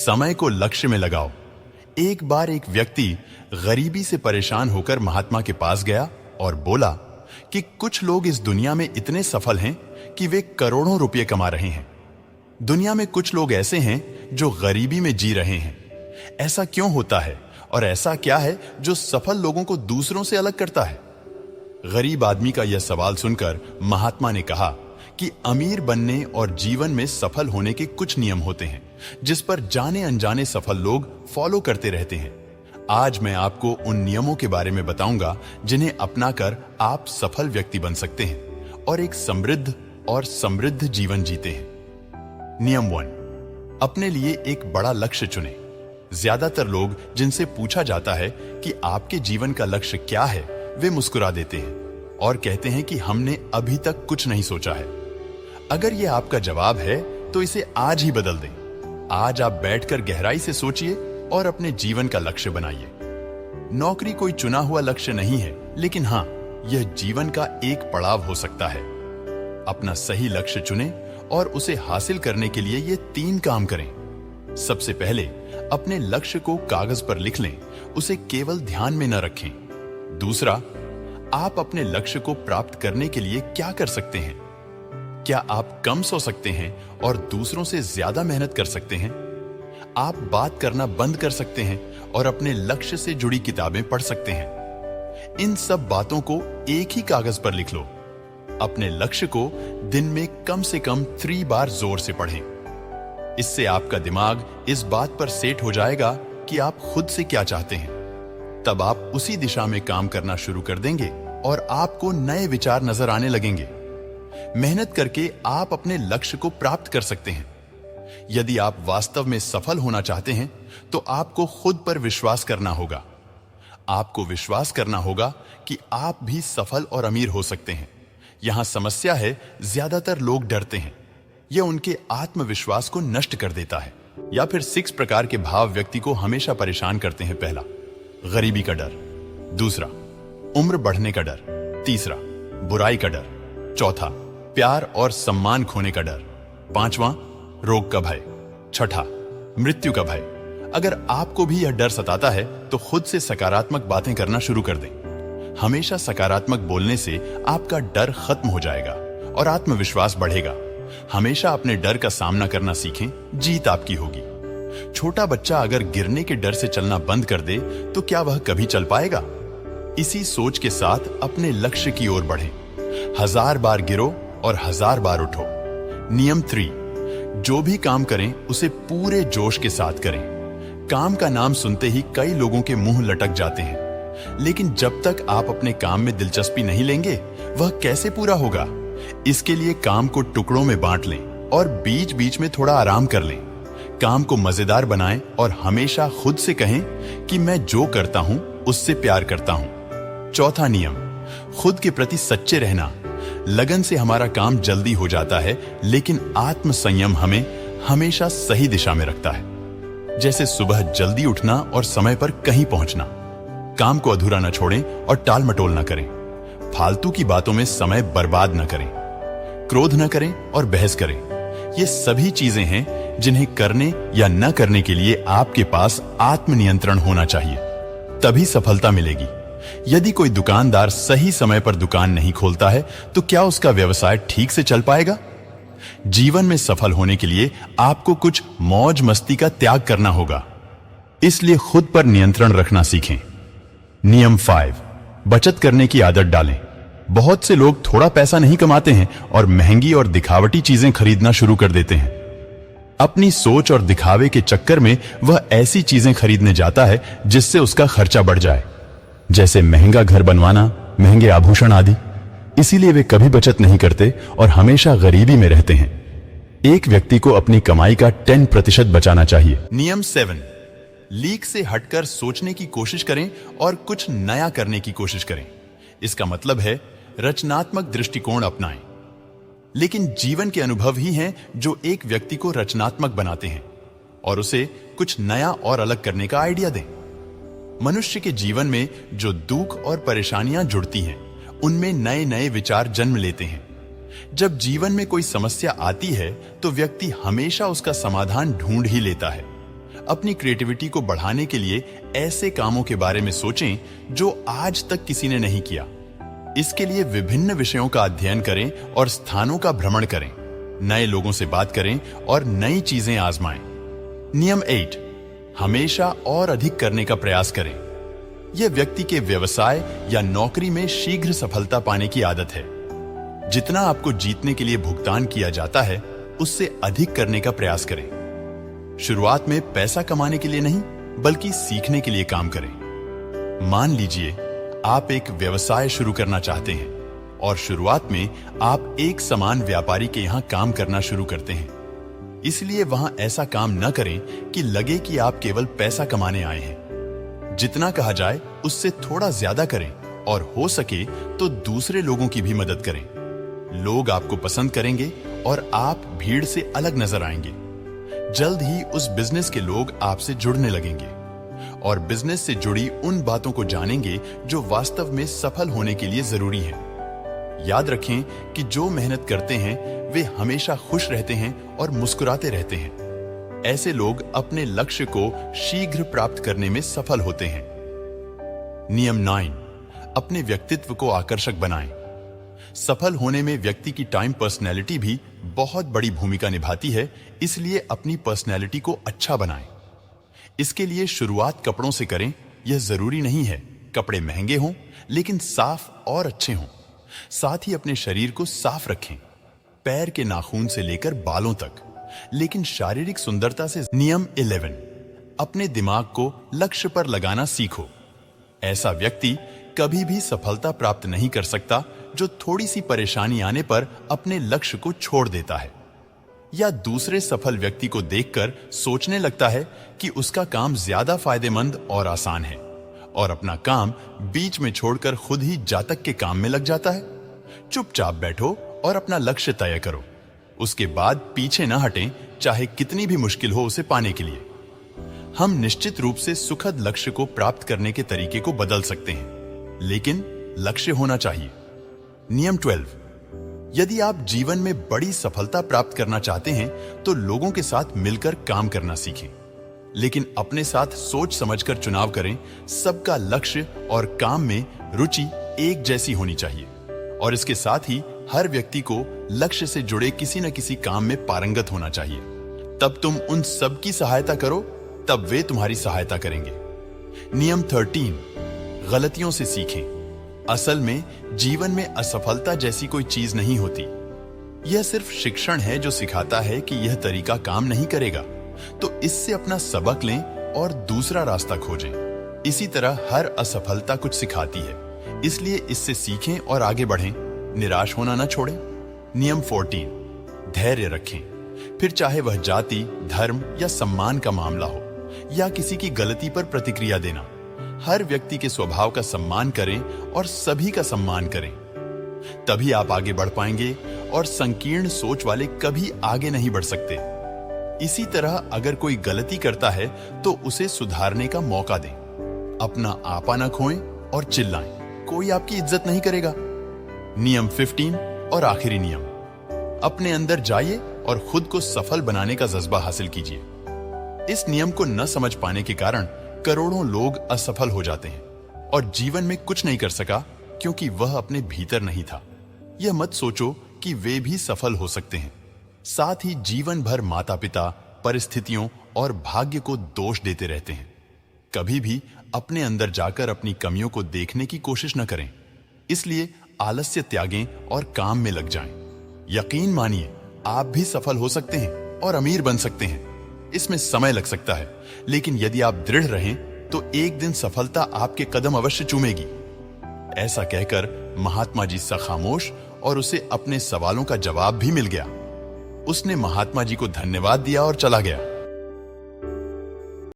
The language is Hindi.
समय को लक्ष्य में लगाओ। एक बार एक व्यक्ति गरीबी से परेशान होकर महात्मा के पास गया और बोला कि कुछ लोग इस दुनिया में इतने सफल हैं कि वे करोड़ों रुपए कमा रहे हैं। दुनिया में कुछ लोग ऐसे हैं जो गरीबी में जी रहे हैं। ऐसा क्यों होता है और ऐसा क्या है जो सफल लोगों को दूसरों से अलग करता है? गरीब आदमी का यह सवाल सुनकर महात्मा ने कहा कि अमीर बनने और जीवन में सफल होने के कुछ नियम होते हैं जिस पर जाने अनजाने सफल लोग फॉलो करते रहते हैं। आज मैं आपको उन नियमों के बारे में बताऊंगा जिन्हें अपनाकर आप सफल व्यक्ति बन सकते हैं और एक समृद्ध जीवन जीते हैं। नियम 1, अपने लिए एक बड़ा लक्ष्य चुनें। ज्यादातर लोग जिनसे पूछा जाता है कि आपके जीवन का लक्ष्य क्या है, वे मुस्कुरा देते हैं और कहते हैं कि हमने अभी तक कुछ नहीं सोचा है। अगर यह आपका जवाब है तो इसे आज ही बदल दें। आज आप बैठकर गहराई से सोचिए और अपने जीवन का लक्ष्य बनाइए। नौकरी कोई चुना हुआ लक्ष्य नहीं है, लेकिन हां, यह जीवन का एक पड़ाव हो सकता है। अपना सही लक्ष्य चुनें और उसे हासिल करने के लिए ये 3 काम करें। सबसे पहले अपने लक्ष्य को कागज पर लिख लें, उसे केवल ध्यान में न रखें। दूसरा, आप अपने लक्ष्य को प्राप्त करने के लिए क्या कर सकते हैं? क्या आप कम सो सकते हैं और दूसरों से ज्यादा मेहनत कर सकते हैं? आप बात करना बंद कर सकते हैं और अपने लक्ष्य से जुड़ी किताबें पढ़ सकते हैं। इन सब बातों को एक ही कागज पर लिख लो। अपने लक्ष्य को दिन में कम से कम 3 बार जोर से पढ़ें। इससे आपका दिमाग इस बात पर सेट हो जाएगा कि आप खुद से क्या चाहते हैं। तब आप उसी दिशा में काम करना शुरू कर देंगे और आपको नए विचार नजर आने लगेंगे। मेहनत करके आप अपने लक्ष्य को प्राप्त कर सकते हैं। यदि आप वास्तव में सफल होना चाहते हैं तो आपको खुद पर विश्वास करना होगा। आपको विश्वास करना होगा कि आप भी सफल और अमीर हो सकते हैं। यहां समस्या है, ज्यादातर लोग डरते हैं। यह उनके आत्मविश्वास को नष्ट कर देता है। या फिर 6 प्रकार के भाव व्यक्ति को हमेशा परेशान करते हैं। पहला, गरीबी का डर। दूसरा, उम्र बढ़ने का डर। तीसरा, बुराई का डर। चौथा, प्यार और सम्मान खोने का डर। 5वां, रोग का भय। 6ठा, मृत्यु का भय। अगर आपको भी यह डर सताता है तो खुद से सकारात्मक बातें करना शुरू कर दें। हमेशा सकारात्मक बोलने से आपका डर खत्म हो जाएगा और आत्मविश्वास बढ़ेगा। हमेशा अपने डर का सामना करना सीखें, जीत आपकी होगी। छोटा बच्चा अगर गिरने के डर से चलना बंद कर दे तो क्या वह कभी चल पाएगा? इसी सोच के साथ अपने लक्ष्य की ओर बढ़ें। 1000 बार गिरो और 1000 बार उठो। नियम 3, जो भी काम करें उसे पूरे जोश के साथ करें। काम का नाम सुनते ही कई लोगों के मुंह लटक जाते हैं, लेकिन जब तक आप अपने काम में दिलचस्पी नहीं लेंगे वह कैसे पूरा होगा? इसके लिए काम को टुकड़ों में बांट लें और बीच बीच में थोड़ा आराम कर लें। काम को मजेदार बनाएं और हमेशा खुद से कहें कि मैं जो करता हूं उससे प्यार करता हूं। चौथा नियम, खुद के प्रति सच्चे रहना। लगन से हमारा काम जल्दी हो जाता है, लेकिन आत्म संयम हमें हमेशा सही दिशा में रखता है। जैसे सुबह जल्दी उठना और समय पर कहीं पहुंचना। काम को अधूरा न छोड़ें और टाल मटोल न करें। फालतू की बातों में समय बर्बाद न करें। क्रोध न करें और बहस करें। ये सभी चीजें हैं जिन्हें करने या न करने के लिए आपके पास आत्मनियंत्रण होना चाहिए, तभी सफलता मिलेगी। यदि कोई दुकानदार सही समय पर दुकान नहीं खोलता है तो क्या उसका व्यवसाय ठीक से चल पाएगा? जीवन में सफल होने के लिए आपको कुछ मौज मस्ती का त्याग करना होगा, इसलिए खुद पर नियंत्रण रखना सीखें। नियम 5, बचत करने की आदत डालें। बहुत से लोग थोड़ा पैसा नहीं कमाते हैं और महंगी और दिखावटी चीजें खरीदना शुरू कर देते हैं। अपनी सोच और दिखावे के चक्कर में वह ऐसी चीजें खरीदने जाता है जिससे उसका खर्चा बढ़ जाए, जैसे महंगा घर बनवाना, महंगे आभूषण आदि। इसीलिए वे कभी बचत नहीं करते और हमेशा गरीबी में रहते हैं। एक व्यक्ति को अपनी कमाई का 10% बचाना चाहिए। नियम 7, लीक से हटकर सोचने की कोशिश करें और कुछ नया करने की कोशिश करें। इसका मतलब है रचनात्मक दृष्टिकोण अपनाएं। लेकिन जीवन के अनुभव ही हैं जो एक व्यक्ति को रचनात्मक बनाते हैं और उसे कुछ नया और अलग करने का आइडिया दें। मनुष्य के जीवन में जो दुख और परेशानियां जुड़ती हैं, उनमें नए नए विचार जन्म लेते हैं। जब जीवन में कोई समस्या आती है तो व्यक्ति हमेशा उसका समाधान ढूंढ ही लेता है। अपनी क्रिएटिविटी को बढ़ाने के लिए ऐसे कामों के बारे में सोचें जो आज तक किसी ने नहीं किया। इसके लिए विभिन्न विषयों का अध्ययन करें और स्थानों का भ्रमण करें, नए लोगों से बात करें और नई चीजें आजमाएं। नियम 8, हमेशा और अधिक करने का प्रयास करें। यह व्यक्ति के व्यवसाय या नौकरी में शीघ्र सफलता पाने की आदत है। जितना आपको जीतने के लिए भुगतान किया जाता है, उससे अधिक करने का प्रयास करें। शुरुआत में पैसा कमाने के लिए नहीं, बल्कि सीखने के लिए काम करें। मान लीजिए आप एक व्यवसाय शुरू करना चाहते हैं और शुरुआत में आप एक समान व्यापारी के यहां काम करना शुरू करते हैं। इसलिए वहां ऐसा काम न करें कि लगे कि आप केवल पैसा कमाने आए हैं। जितना कहा जाए उससे थोड़ा ज्यादा करें और हो सके तो दूसरे लोगों की भी मदद करें। लोग आपको पसंद करेंगे और आप भीड़ से अलग नजर आएंगे। जल्द ही उस बिजनेस के लोग आपसे जुड़ने लगेंगे और बिजनेस से जुड़ी उन बातों को जानेंगे जो वास्तव में सफल होने के लिए जरूरी है। याद रखें कि जो मेहनत करते हैं वे हमेशा खुश रहते हैं और मुस्कुराते रहते हैं। ऐसे लोग अपने लक्ष्य को शीघ्र प्राप्त करने में सफल होते हैं। नियम 9, अपने व्यक्तित्व को आकर्षक बनाएं। सफल होने में व्यक्ति की टाइम पर्सनैलिटी भी बहुत बड़ी भूमिका निभाती है, इसलिए अपनी पर्सनैलिटी को अच्छा बनाएं। इसके लिए शुरुआत कपड़ों से करें। यह जरूरी नहीं है कपड़े महंगे हों, लेकिन साफ और अच्छे हों। साथ ही अपने शरीर को साफ रखें, पैर के नाखून से लेकर बालों तक, लेकिन शारीरिक सुंदरता से। नियम 11, अपने दिमाग को लक्ष्य पर लगाना सीखो। ऐसा व्यक्ति कभी भी सफलता प्राप्त नहीं कर सकता जो थोड़ी सी परेशानी आने पर अपने लक्ष्य को छोड़ देता है या दूसरे सफल व्यक्ति को देखकर सोचने लगता है कि उसका काम ज्यादा फायदेमंद और आसान है और अपना काम बीच में छोड़कर खुद ही जातक के काम में लग जाता है। चुपचाप बैठो और अपना लक्ष्य तय करो। उसके बाद पीछे न हटें, चाहे कितनी भी मुश्किल हो उसे पाने के लिए। हम निश्चित रूप से सुखद लक्ष्य को प्राप्त करने के तरीके को बदल सकते हैं, लेकिन लक्ष्य होना चाहिए। नियम 12, यदि आप जीवन में बड़ी सफलता प्राप्त करना चाहते हैं तो लोगों के साथ मिलकर काम करना सीखें, लेकिन अपने साथ सोच समझकर चुनाव करें। सबका लक्ष्य और काम में रुचि एक जैसी होनी चाहिए और इसके साथ ही हर व्यक्ति को लक्ष्य से जुड़े किसी न किसी काम में पारंगत होना चाहिए। तब तुम उन सब की सहायता करो, तब वे तुम्हारी सहायता करेंगे। नियम 13, गलतियों से सीखें। असल में जीवन में असफलता जैसी कोई चीज नहीं होती। यह सिर्फ शिक्षण है जो सिखाता है कि यह तरीका काम नहीं करेगा, तो इससे अपना सबक लें और दूसरा रास्ता खोजें। इसी तरह हर असफलता कुछ सिखाती है, इसलिए इससे सीखें और आगे बढ़ें। निराश होना न छोड़ें। नियम 14, धैर्य रखें। फिर चाहे वह जाति, धर्म या सम्मान का मामला हो या किसी की गलती पर प्रतिक्रिया देना, हर व्यक्ति के स्वभाव का सम्मान करें और सभी का सम्मान करें। तभी आप आगे बढ़ पाएंगे और संकीर्ण सोच वाले कभी आगे नहीं बढ़ सकते। इसी तरह अगर कोई गलती करता है तो उसे सुधारने का मौका दें। अपना आपा न खोएं और चिल्लाएं, कोई आपकी इज्जत नहीं करेगा। नियम 15 और आखिरी नियम, अपने अंदर जाइए और खुद को सफल बनाने का जज्बा हासिल कीजिए। इस नियम को न समझ पाने के कारण करोड़ों लोग असफल हो जाते हैं और जीवन में कुछ नहीं कर सका क्योंकि वह अपने भीतर नहीं था। यह मत सोचो कि वे भी सफल हो सकते हैं। साथ ही जीवन भर माता पिता, परिस्थितियों और भाग्य को दोष देते रहते हैं। कभी भी अपने अंदर जाकर अपनी कमियों को देखने की कोशिश न करें। इसलिए आलस्य त्यागें और काम में लग जाएं। यकीन मानिए, आप भी सफल हो सकते हैं और अमीर बन सकते हैं। इसमें समय लग सकता है, लेकिन यदि आप दृढ़ रहें तो एक दिन सफलता आपके कदम अवश्य चूमेगी। ऐसा कहकर महात्मा जी सा खामोश और उसे अपने सवालों का जवाब भी मिल गया। उसने महात्मा जी को धन्यवाद दिया और चला गया।